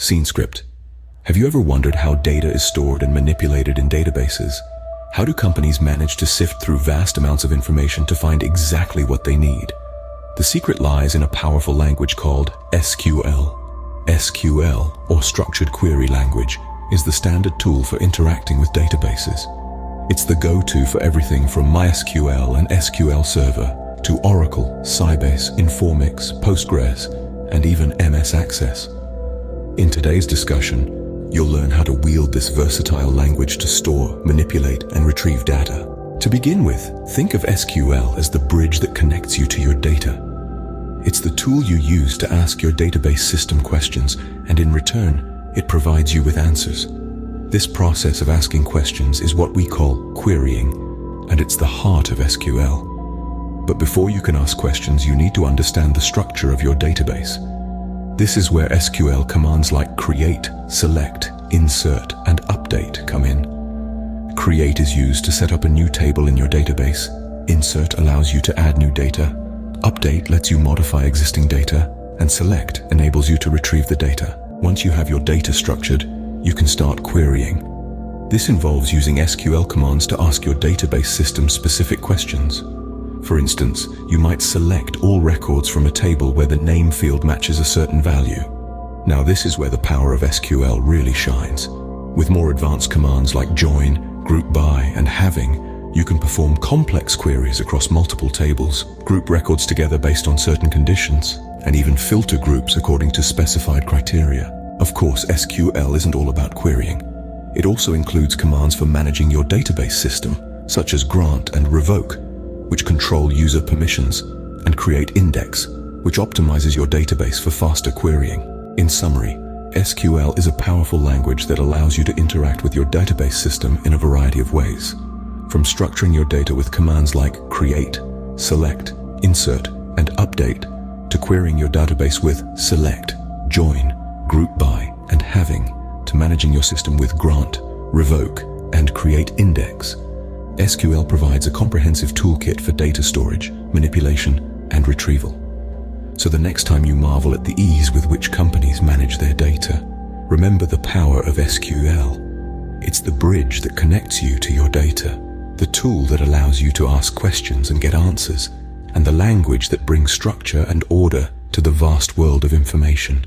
Scene script. Have you ever wondered how data is stored and manipulated in databases? How do companies manage to sift through vast amounts of information to find exactly what they need? The secret lies in a powerful language called SQL. SQL, or Structured Query Language, is the standard tool for interacting with databases. It's the go-to for everything from MySQL and SQL Server to Oracle, Sybase, Informix, Postgres, and even MS Access. In today's discussion, you'll learn how to wield this versatile language to store, manipulate, and retrieve data. To begin with, think of SQL as the bridge that connects you to your data. It's the tool you use to ask your database system questions, and in return, it provides you with answers. This process of asking questions is what we call querying, and it's the heart of SQL. But before you can ask questions, you need to understand the structure of your database. This is where SQL commands like create, select, insert, and update come in. Create is used to set up a new table in your database. Insert allows you to add new data. Update lets you modify existing data. And select enables you to retrieve the data. Once you have your data structured, you can start querying. This involves using SQL commands to ask your database system specific questions. For instance, you might select all records from a table where the name field matches a certain value. Now this is where the power of SQL really shines. With more advanced commands like join, group by, and having, you can perform complex queries across multiple tables, group records together based on certain conditions, and even filter groups according to specified criteria. Of course, SQL isn't all about querying. It also includes commands for managing your database system, such as grant and revoke, which control user permissions, and create index, which optimizes your database for faster querying. In summary, SQL is a powerful language that allows you to interact with your database system in a variety of ways. From structuring your data with commands like create, select, insert, and update, to querying your database with select, join, group by, and having, to managing your system with grant, revoke, and create index. SQL provides a comprehensive toolkit for data storage, manipulation, and retrieval. So the next time you marvel at the ease with which companies manage their data, remember the power of SQL. It's the bridge that connects you to your data, the tool that allows you to ask questions and get answers, and the language that brings structure and order to the vast world of information.